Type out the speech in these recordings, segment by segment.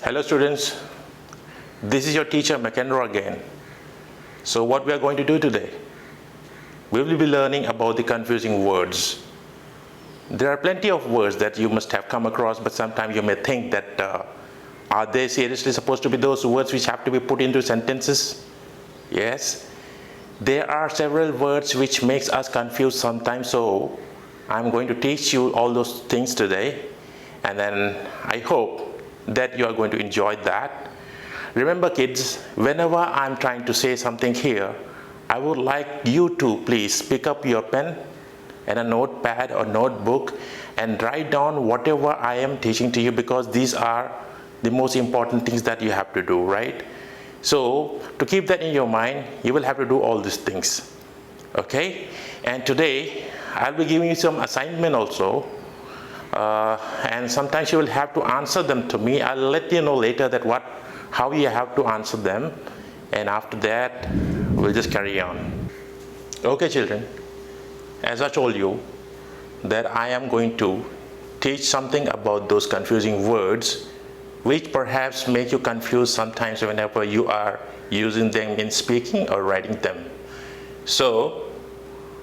Hello students, this is your teacher Mackenroe again. So what we are going to do today? We will be learning about the confusing words. There are plenty of words that you must have come across, but sometimes you may think that are they seriously supposed to be those words which have to be put into sentences? Yes, there are several words which makes us confused sometimes, so I'm going to teach you all those things today, and then I hope that you are going to enjoy that. Remember kids, whenever I'm trying to say something here, I would like you to please pick up your pen and a notepad or notebook and write down whatever I am teaching to you, because these are the most important things that you have to do, right? So to keep that in your mind, you will have to do all these things, okay? And today I'll be giving you some assignment also, and sometimes you will have to answer them to me. I'll let you know later that how you have to answer them, and after that we'll just carry on. Okay children, as I told you that I am going to teach something about those confusing words which perhaps make you confused sometimes whenever you are using them in speaking or writing them. So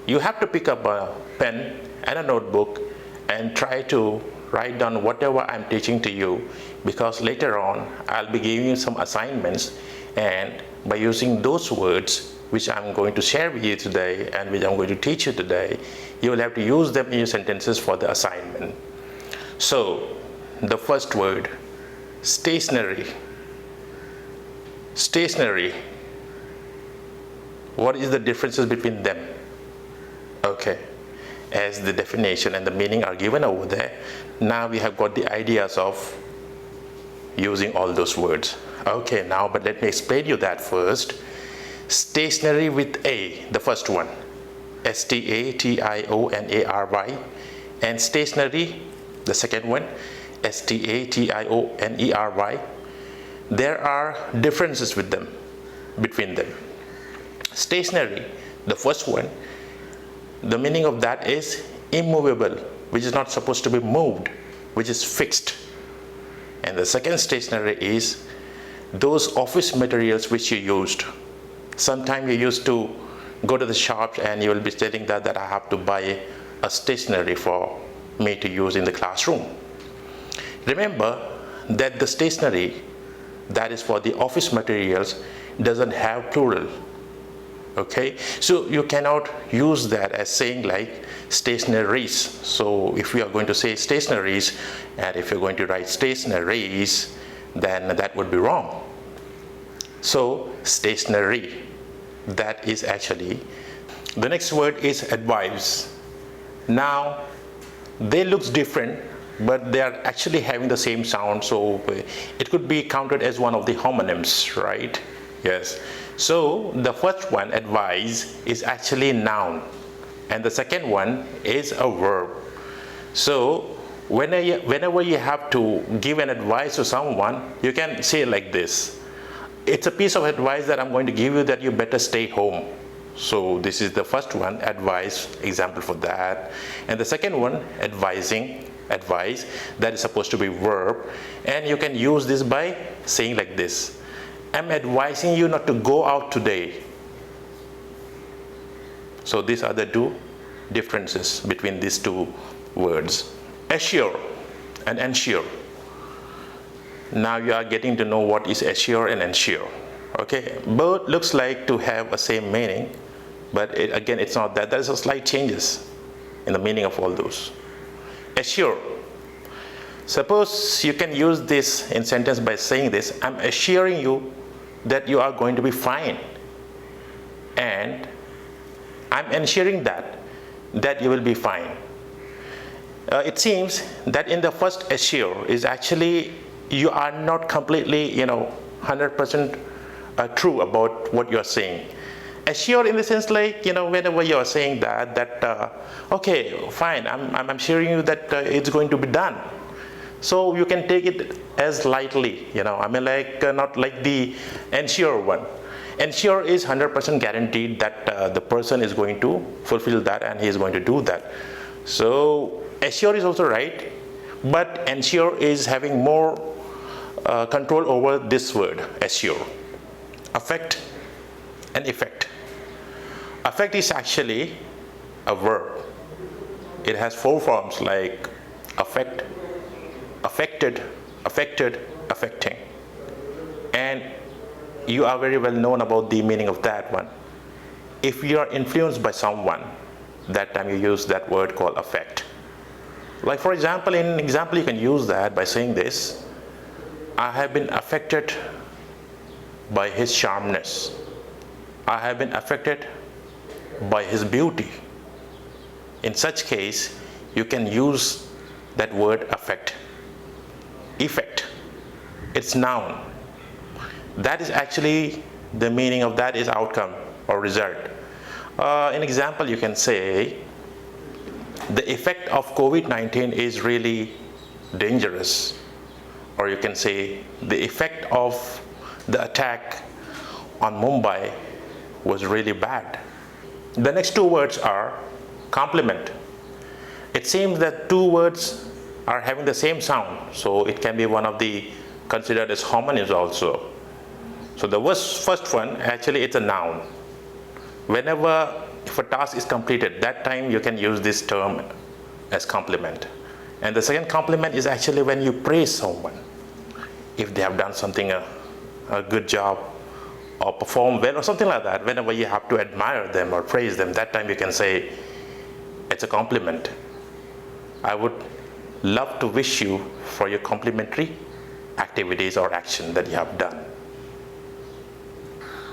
you have to pick up a pen and a notebook and try to write down whatever I'm teaching to you, because later on I'll be giving you some assignments, and by using those words which I'm going to share with you today and which I'm going to teach you today, you will have to use them in your sentences for the assignment. So the first word, stationery. Stationery. What is the differences between them? Okay, as the definition and the meaning are given over there, now we have got the ideas of using all those words. Okay, now but let me explain you that first. Stationery with A, the first one, S-T-A-T-I-O-N-A-R-Y, and stationery, the second one, S-T-A-T-I-O-N-E-R-Y. There are differences with them, between them. Stationery, the first one, the meaning of that is immovable, which is not supposed to be moved, which is fixed. And the second stationery is those office materials which you used. Sometimes you used to go to the shop and you will be stating that I have to buy a stationery for me to use in the classroom. Remember that the stationery that is for the office materials doesn't have plural. Okay, so you cannot use that as saying like stationaries. So if we are going to say stationaries, and if you're going to write stationaries, then that would be wrong. So stationery, that is actually. The next word is advice. Now they look different, but they are actually having the same sound, so it could be counted as one of the homonyms, right? Yes. So the first one, advise, is actually a noun, and the second one is a verb. So whenever you have to give an advice to someone, you can say like this: it's a piece of advice that I'm going to give you, that you better stay home. So this is the first one, advice, example for that. And the second one, advising, advice, that is supposed to be verb, and you can use this by saying like this: I'm advising you not to go out today. So these are the two differences between these two words. Assure and ensure. Now you are getting to know what is assure and ensure. Okay, both looks like to have a same meaning, but again it's not that. There is a slight changes in the meaning of all those. Assure. Suppose you can use this in sentence by saying this: I'm assuring you that you are going to be fine, and I'm ensuring that you will be fine. It seems that in the first assure is actually you are not completely 100% true about what you are saying. Assure in the sense like whenever you are saying that okay, fine, I'm assuring you that it's going to be done. So you can take it as lightly, not like the ensure one. Ensure is 100% guaranteed that the person is going to fulfill that and he is going to do that. So assure is also right, but ensure is having more control over this word, assure. Affect and effect. Affect is actually a verb. It has 4 forms like affect, affected, affected, affecting. And you are very well known about the meaning of that one. If you are influenced by someone, that time you use that word called affect. Like for example, in example you can use that by saying this: I have been affected by his charmness. I have been affected by his beauty. In such case, you can use that word affect. Effect, it's noun. That is actually the meaning of that is outcome or result. In example, you can say the effect of COVID-19 is really dangerous, or you can say the effect of the attack on Mumbai was really bad. The next 2 words are complement. It seems that 2 words are having the same sound, so it can be one of the considered as homonyms also. So the first one, actually it's a noun. Whenever if a task is completed, that time you can use this term as compliment. And the second compliment is actually when you praise someone. If they have done something, a good job, or perform well, or something like that, whenever you have to admire them or praise them, that time you can say it's a compliment. I would love to wish you for your complimentary activities or action that you have done.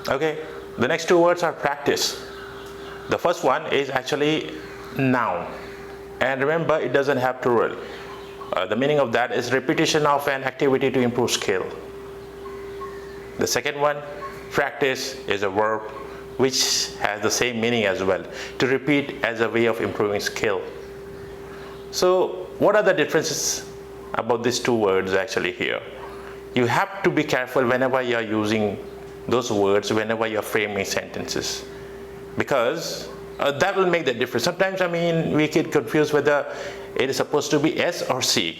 Okay, the next 2 words are practice. The first one is actually noun, and remember it doesn't have plural. The meaning of that is repetition of an activity to improve skill. The second one, practice, is a verb which has the same meaning as well, to repeat as a way of improving skill. So what are the differences about these 2 words actually here? You have to be careful whenever you are using those words, whenever you are framing sentences, because that will make the difference. Sometimes, we get confused whether it is supposed to be S or C.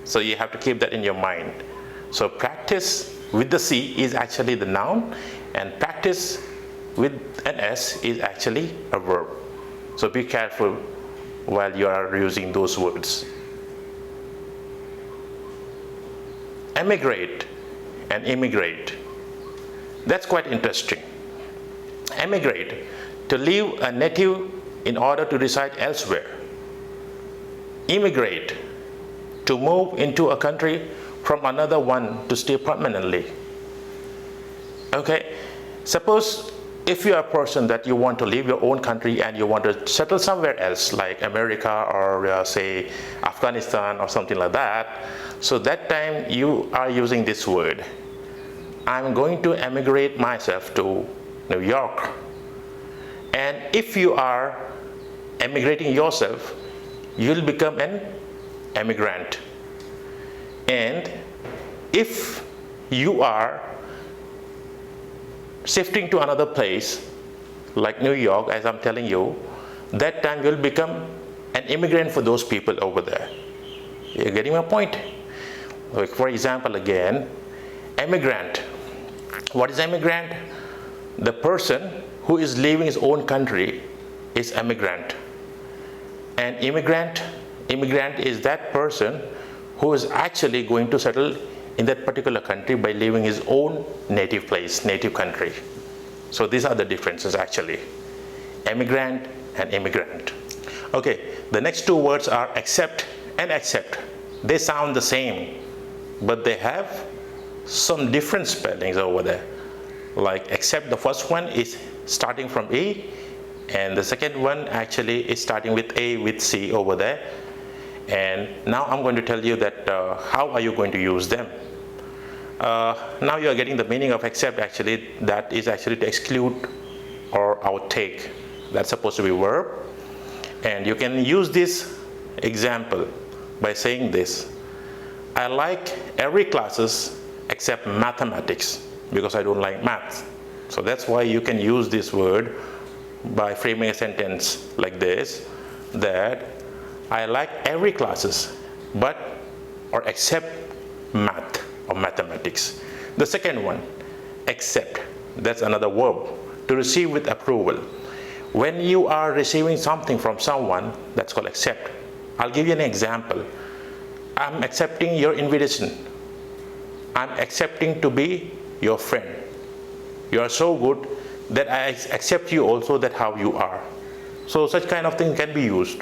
So you have to keep that in your mind. So practice with the C is actually the noun, and practice with an S is actually a verb. So be careful while you are using those words. Emigrate and immigrate. That's quite interesting. Emigrate, to leave a native in order to reside elsewhere. Immigrate, to move into a country from another one to stay permanently. Okay, suppose if you are a person that you want to leave your own country and you want to settle somewhere else, like America or say Afghanistan or something like that, so that time you are using this word. I'm going to emigrate myself to New York. And if you are emigrating yourself, you'll become an emigrant. And if you are shifting to another place like New York, as I'm telling you, that time you'll become an immigrant for those people over there. You're getting my point? Like for example, again, emigrant. What is emigrant? The person who is leaving his own country is emigrant. And immigrant is that person who is actually going to settle in that particular country by leaving his own native place, native country. So these are the differences actually. Emigrant and immigrant. Okay, the next 2 words are accept and accept. They sound the same, but they have some different spellings over there. Like accept, the first one is starting from E, and the second one actually is starting with A with C over there. And now I'm going to tell you that how are you going to use them. Now you are getting the meaning of accept. Actually, that is actually to exclude or outtake. That's supposed to be verb. And you can use this example by saying this: I like every classes except mathematics because I don't like math. So that's why you can use this word by framing a sentence like this, that I like every classes but or except math. of mathematics. The second one, accept. That's another verb, to receive with approval. When you are receiving something from someone, that's called accept. I'll give you an example. I'm accepting your invitation. I'm accepting to be your friend. You are so good that I accept you also that how you are. So such kind of thing can be used.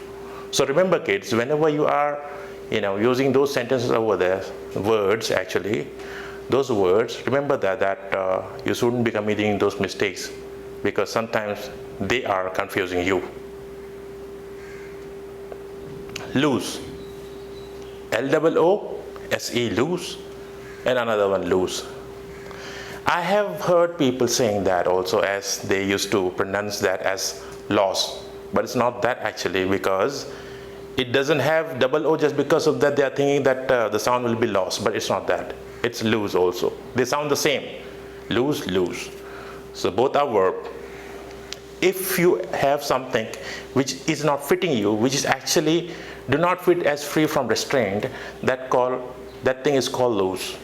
So remember kids, whenever you are using those sentences over there, words actually, those words, remember that you shouldn't be committing those mistakes, because sometimes they are confusing you. Lose. L-O-O-S-E, lose. And another one, lose. I have heard people saying that also, as they used to pronounce that as loss. But it's not that actually, because it doesn't have double O. Just because of that they are thinking that the sound will be lost, but it's not that. It's lose also. They sound the same. Lose, lose. So both are verb. If you have something which is not fitting you, which is actually do not fit as free from restraint, that thing is called lose.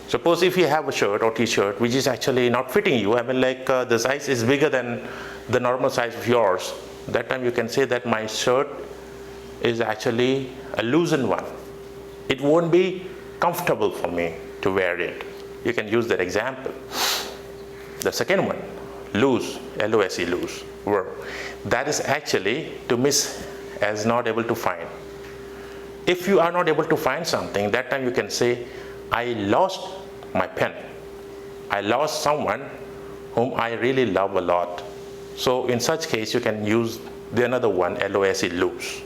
Suppose if you have a shirt or t-shirt which is actually not fitting you, the size is bigger than the normal size of yours, that time you can say that my shirt is actually a loosened one. It won't be comfortable for me to wear it. You can use that example. The second one, lose, L-O-S-E, lose, verb. That is actually to miss, as not able to find. If you are not able to find something, that time you can say, I lost my pen. I lost someone whom I really love a lot. So in such case, you can use the another one, L-O-S-E, lose.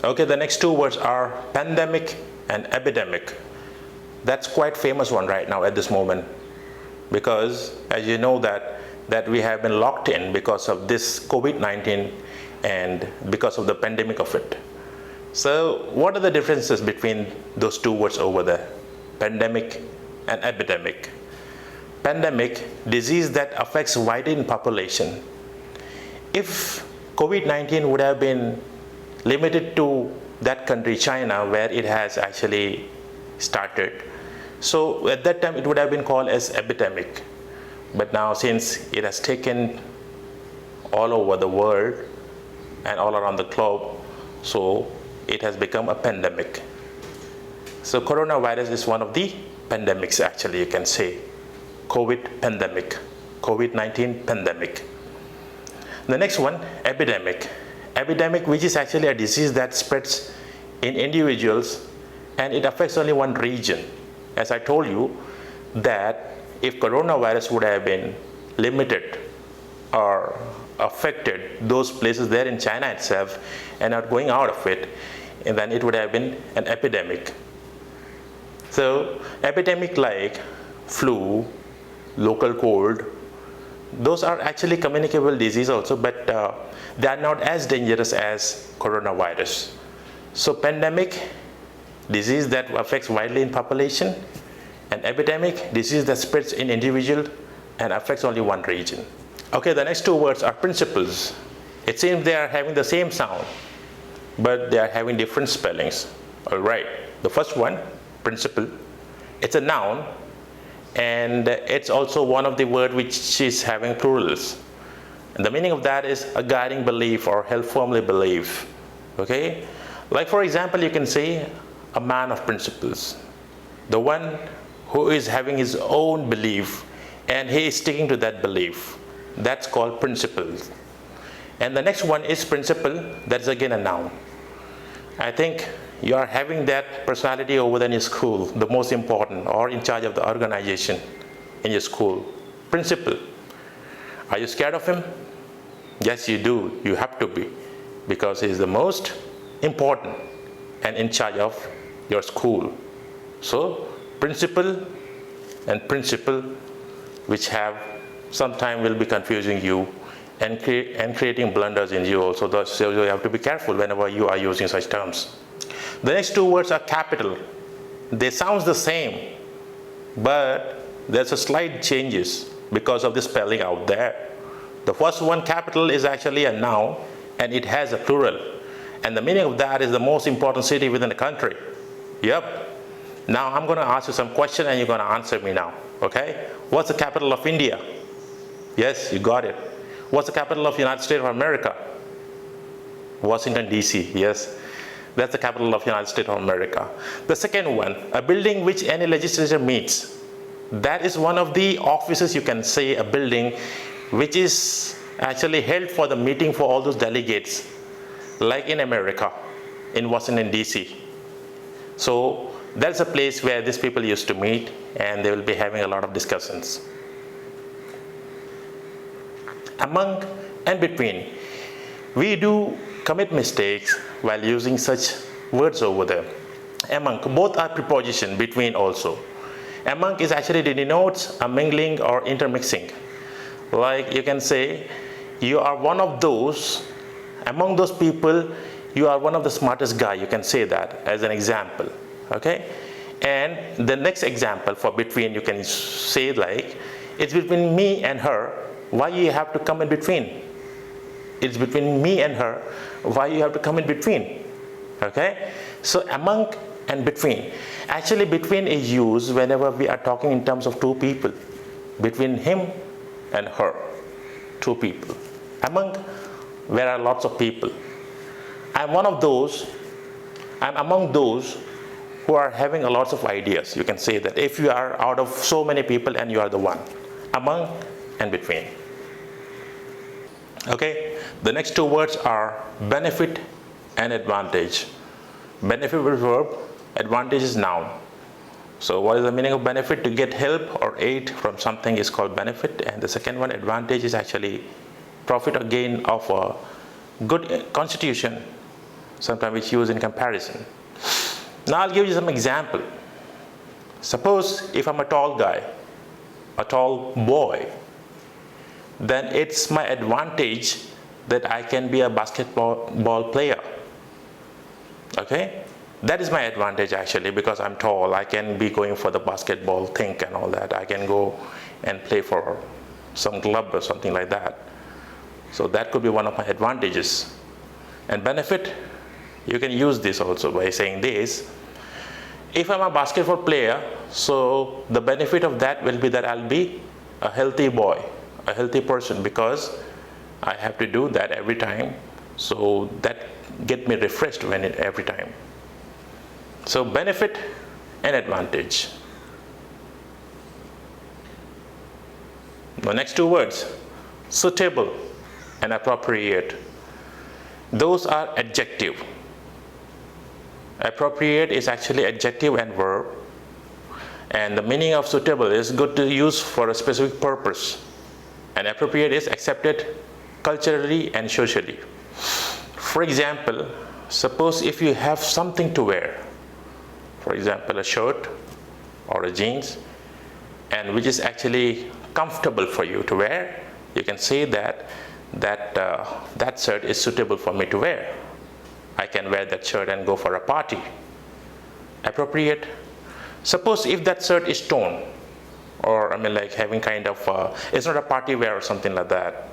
Okay, the next two words are pandemic and epidemic. That's quite famous one right now at this moment, because as you know that we have been locked in because of this COVID-19 and because of the pandemic of it. So what are the differences between those two words over there? Pandemic and epidemic. Pandemic, disease that affects widely in population. If COVID-19 would have been limited to that country, China, where it has actually started, so at that time it would have been called as epidemic. But now since it has taken all over the world and all around the globe, so it has become a pandemic. So coronavirus is one of the pandemics actually, you can say. COVID pandemic, COVID-19 pandemic. The next one, epidemic. Epidemic, which is actually a disease that spreads in individuals and it affects only one region. As I told you that if coronavirus would have been limited or affected those places there in China itself and not going out of it, and then it would have been an epidemic. So epidemic like flu, local cold, those are actually communicable disease also, but they are not as dangerous as coronavirus. So pandemic, disease that affects widely in population, and epidemic, disease that spreads in individual and affects only one region. Okay, the next two words are principles. It seems they are having the same sound, but they are having different spellings. All right, the first one, principle, it's a noun, and it's also one of the words which is having plurals. And the meaning of that is a guiding belief or held firmly belief. Okay, like for example, you can say a man of principles, the one who is having his own belief and he is sticking to that belief. That's called principles. And the next one is principle, that's again a noun. I think you are having that personality over there in your school, the most important, or in charge of the organization in your school. Principal. Are you scared of him? Yes, you do. You have to be, because he is the most important and in charge of your school. So principal and principle, which have sometime will be confusing you and creating blunders in you also. So you have to be careful whenever you are using such terms. The next two words are capital. They sound the same, but there's a slight changes because of the spelling out there. The first one, capital, is actually a noun and it has a plural. And the meaning of that is the most important city within the country. Yep. Now I'm going to ask you some question and you're going to answer me now. Okay? What's the capital of India? Yes, you got it. What's the capital of United States of America? Washington DC. Yes, that's the capital of United States of America. The second one, a building which any legislature meets. That is one of the offices, you can say, a building which is actually held for the meeting for all those delegates, like in America, in Washington DC. So that's a place where these people used to meet and they will be having a lot of discussions. Among and between, we do commit mistakes while using such words over there. Among, both are preposition, between also. Among is actually denotes a mingling or intermixing. Like you can say, you are one of those, among those people, you are one of the smartest guy. You can say that as an example. Okay? And the next example for between, you can say like, it's between me and her. Why you have to come in between? It's between me and her. Why you have to come in between? Okay? So among and between. Actually, between is used whenever we are talking in terms of two people. Between him and her. Two people. Among, there are lots of people. I'm one of those, I'm among those who are having a lot of ideas. You can say that if you are out of so many people and you are the one. Among and between. Okay, the next two words are benefit and advantage. Benefit is verb, advantage is noun. So what is the meaning of benefit? To get help or aid from something is called benefit, and the second one, advantage, is actually profit or gain of a good constitution, sometimes it's used in comparison. Now I'll give you some example. Suppose if I'm a tall guy, a tall boy, then it's my advantage that I can be a basketball player. Okay? That is my advantage actually, because I'm tall. I can be going for the basketball thing and all that. I can go and play for some club or something like that. So that could be one of my advantages. And benefit, you can use this also by saying this. If I'm a basketball player, so the benefit of that will be that I'll be a healthy boy, a healthy person, because I have to do that every time. So that get me refreshed every time. So benefit and advantage. The next two words, suitable and appropriate. Those are adjective. Appropriate is actually adjective and verb. And the meaning of suitable is good to use for a specific purpose. And appropriate is accepted culturally and socially. For example, suppose if you have something to wear, for example, a shirt or a jeans, and which is actually comfortable for you to wear, you can say that that shirt is suitable for me to wear. I can wear that shirt and go for a party. Appropriate. Suppose if that shirt is torn, or I mean like having kind of, it's not a party wear or something like that.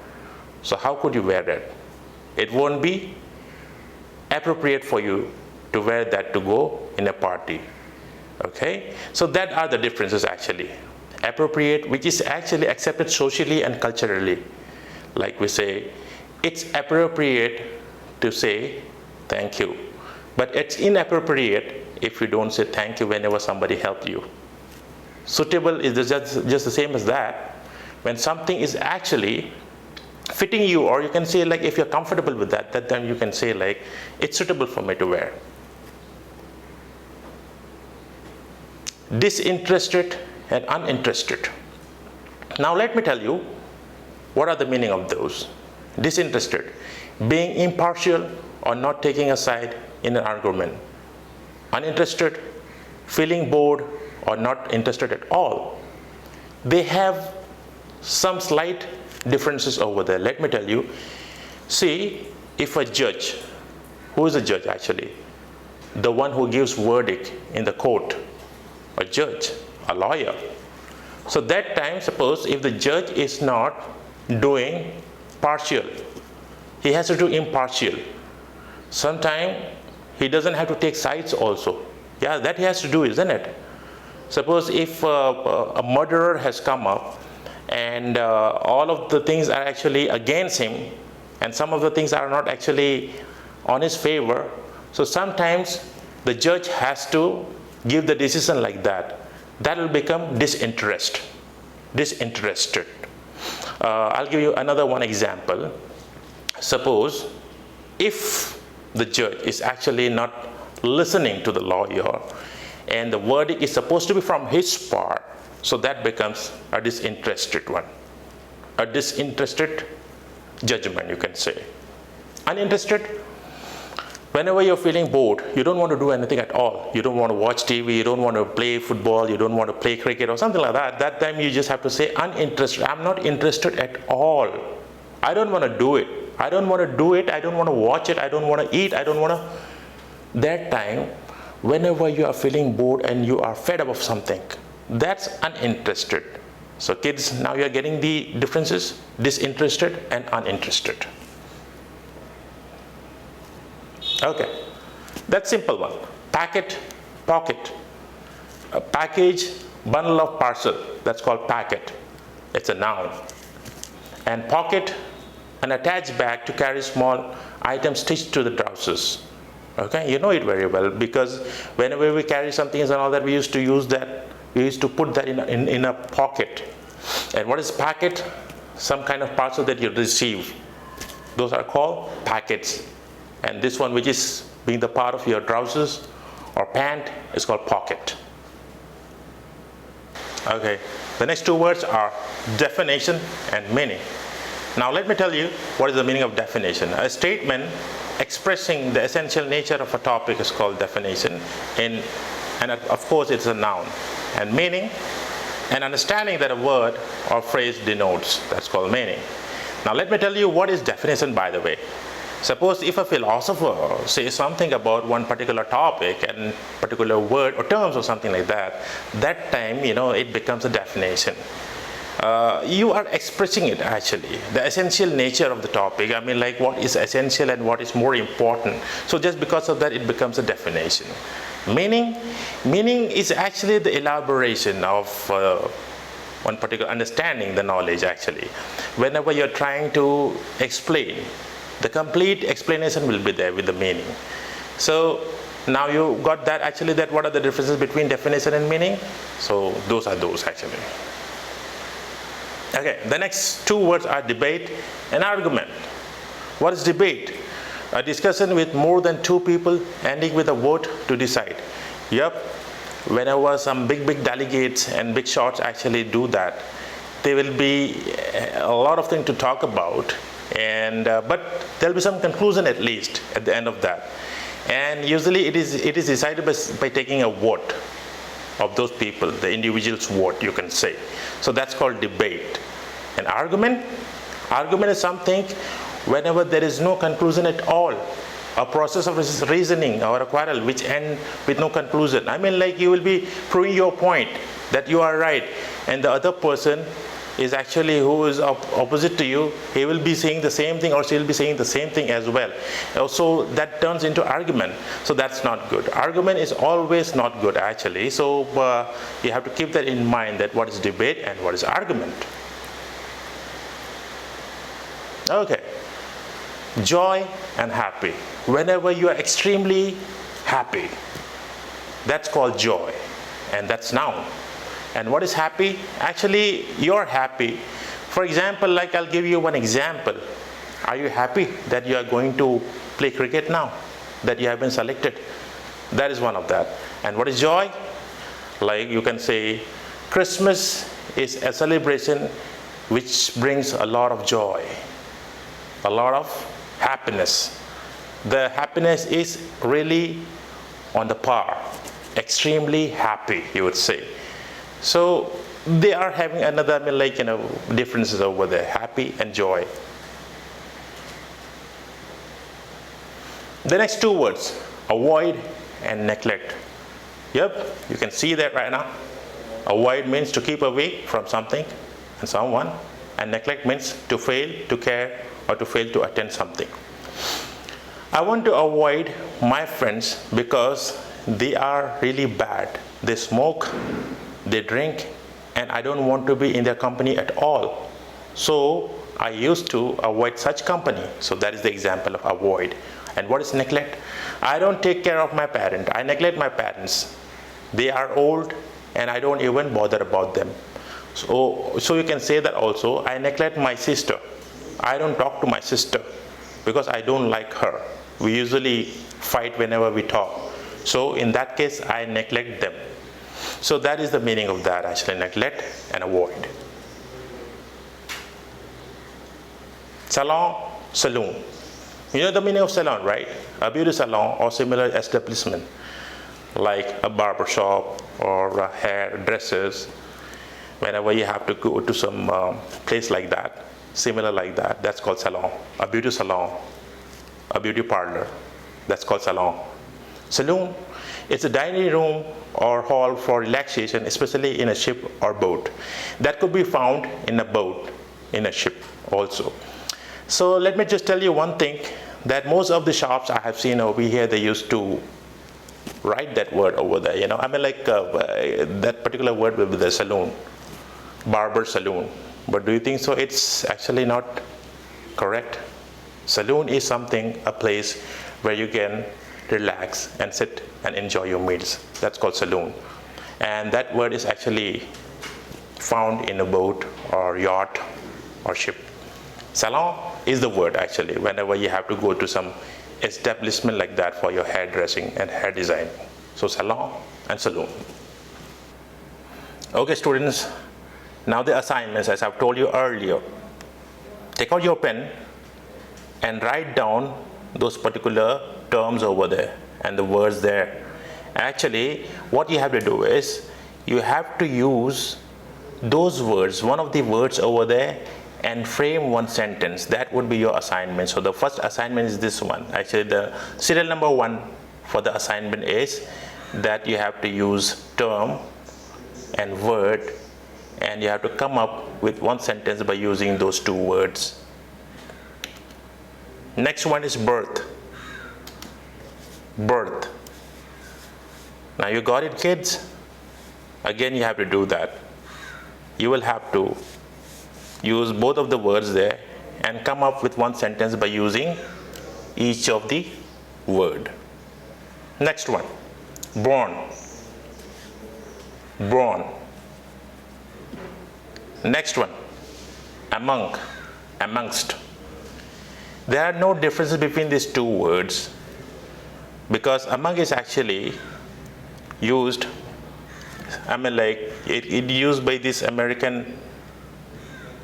So how could you wear that? It won't be appropriate for you to wear that to go in a party. Okay? So that are the differences actually. Appropriate, which is actually accepted socially and culturally. Like we say, it's appropriate to say thank you. But it's inappropriate if you don't say thank you whenever somebody helped you. Suitable is just the same as that. When something is actually fitting you, or you can say like if you're comfortable with that, then you can say like it's suitable for me to wear. Disinterested and uninterested. Now let me tell you what are the meaning of those. Disinterested, being impartial or not taking a side in an argument. Uninterested, feeling bored or not interested at all. They have some slight differences over there. Let me tell you. See, if a judge, who is a judge actually? The one who gives verdict in the court. A judge, a lawyer. So that time, suppose if the judge is not doing partial, he has to do impartial. Sometimes he doesn't have to take sides also. Yeah, that he has to do, isn't it? Suppose if a murderer has come up and all of the things are actually against him and some of the things are not actually on his favor, so sometimes the judge has to give the decision like that. That will become disinterested. I'll give you another one example. Suppose if the judge is actually not listening to the lawyer and the verdict is supposed to be from his part, so that becomes a disinterested one. A disinterested judgment, you can say. Uninterested, whenever you're feeling bored, you don't want to do anything at all. You don't want to watch TV, you don't want to play football, you don't want to play cricket or something like that. That time you just have to say uninterested. I'm not interested at all. I don't want to do it. I don't want to do it. I don't want to watch it. I don't want to eat. I don't want to. That time, whenever you are feeling bored and you are fed up of something, that's uninterested. So kids, now you are getting the differences: disinterested and uninterested. Okay, that's simple one. Packet, pocket. A package, bundle of parcel, that's called packet. It's a noun. And pocket, an attached bag to carry small items stitched to the trousers. Okay, you know it very well, because whenever we carry something and all that, we used to use that, we used to put that in a pocket. And what is packet? Some kind of parcel that you receive. Those are called packets. And this one, which is being the part of your trousers or pant, is called pocket. Okay, the next two words are definition and meaning. Now let me tell you what is the meaning of definition. A statement expressing the essential nature of a topic is called definition, and of course it's a noun. And meaning, an understanding that a word or phrase denotes, that's called meaning. Now let me tell you what is definition, by the way. Suppose if a philosopher says something about one particular topic and particular word or terms or something like that, that time, it becomes a definition. You are expressing it actually, the essential nature of the topic. I mean, like what is essential and what is more important. So just because of that, it becomes a definition. Meaning is actually the elaboration of one particular understanding, the knowledge actually. Whenever you're trying to explain, the complete explanation will be there with the meaning. So now you got that actually, that what are the differences between definition and meaning? So those are those actually. Okay, the next two words are debate and argument. What is debate? A discussion with more than two people ending with a vote to decide. Yep, whenever some big delegates and big shots actually do that, there will be a lot of things to talk about. And but there'll be some conclusion at least at the end of that, and usually it is decided by taking a vote of those people, the individual's vote, you can say. So that's called debate. And argument is something whenever there is no conclusion at all, a process of reasoning or a quarrel which end with no conclusion. I mean, like you will be proving your point that you are right, and the other person is actually who is opposite to you, he will be saying the same thing or she will be saying the same thing as well. So that turns into argument. So that's not good. Argument is always not good actually. So you have to keep that in mind, that what is debate and what is argument. Okay. Joy and happy. Whenever you are extremely happy, that's called joy, and that's noun. And what is happy? Actually, you're happy. For example, like I'll give you one example. Are you happy that you are going to play cricket now? That you have been selected? That is one of that. And what is joy? Like you can say, Christmas is a celebration which brings a lot of joy, a lot of happiness. The happiness is really on the par, extremely happy, you would say. So they are having another, differences over there, happy and joy. The next two words, avoid and neglect. Yep, you can see that right now. Avoid means to keep away from something and someone, and neglect means to fail to care or to fail to attend something. I want to avoid my friends because they are really bad. They smoke, they drink, and I don't want to be in their company at all. So I used to avoid such company. So that is the example of avoid. And what is neglect? I don't take care of my parent. I neglect my parents. They are old and I don't even bother about them. So you can say that also. I neglect my sister. I don't talk to my sister because I don't like her. We usually fight whenever we talk. So in that case, I neglect them. So that is the meaning of that, actually, neglect and avoid. Salon, saloon. You know the meaning of salon, right? A beauty salon or similar establishment, like a barber shop or a hairdressers. Whenever you have to go to some place like that, similar like that, that's called salon. A beauty salon, a beauty parlor, that's called salon. Saloon, it's a dining room or hall for relaxation, especially in a ship or boat. That could be found in a boat, in a ship also. So let me just tell you one thing, that most of the shops I have seen over here, they used to write that word over there, you know. I mean, like that particular word will be the saloon, barber saloon. But do you think so? It's actually not correct. Saloon is something, a place where you can relax and sit and enjoy your meals. That's called saloon. And that word is actually found in a boat or yacht or ship. Salon is the word actually whenever you have to go to some establishment like that for your hairdressing and hair design. So salon and saloon. Okay students, now the assignments, as I've told you earlier. Take out your pen and write down those particular terms over there and the words there. Actually, what you have to do is, you have to use those words, one of the words over there, and frame one sentence. That would be your assignment. So the first assignment is this one. Actually, the serial number 1 for the assignment is that you have to use term and word, and you have to come up with one sentence by using those 2 words. Next one is birth. Birth. Now you got it, kids? Again, you have to do that. You will have to use both of the words there and come up with one sentence by using each of the word. Next one, born. Born. Next one, among, amongst. There are no differences between these 2 words, because among is actually used, I mean, like it used by this American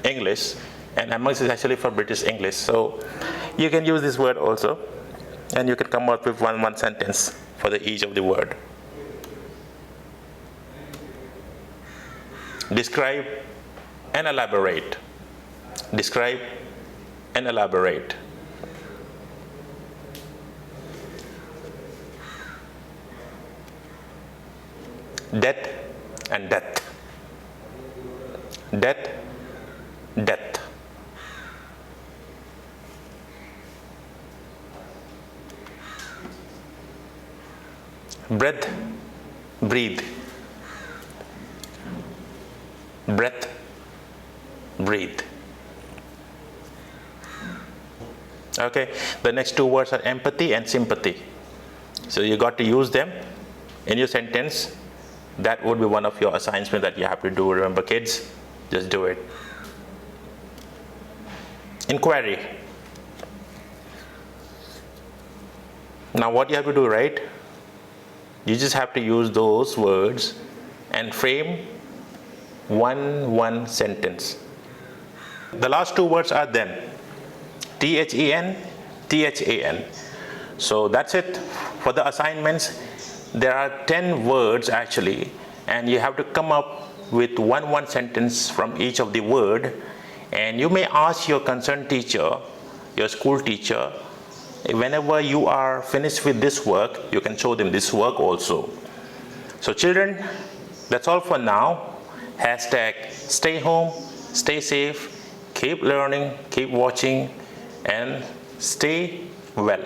English, and amongst is actually for British English. So you can use this word also, and you can come up with one sentence for each of the word. Describe and elaborate. Describe and elaborate. Death and death. Death, death. Breath, breathe. Breath, breathe. Okay, the next 2 words are empathy and sympathy. So you got to use them in your sentence. That would be one of your assignments that you have to do. Remember, kids, just do it. Inquiry. Now what you have to do, right? You just have to use those words and frame one sentence. The last 2 words are then. T-H-E-N, T-H-A-N. So that's it for the assignments. There are 10 words actually, and you have to come up with one sentence from each of the word. And you may ask your concerned teacher, your school teacher, whenever you are finished with this work, you can show them this work also. So children, that's all for now. Hashtag stay home, stay safe, keep learning, keep watching, and stay well.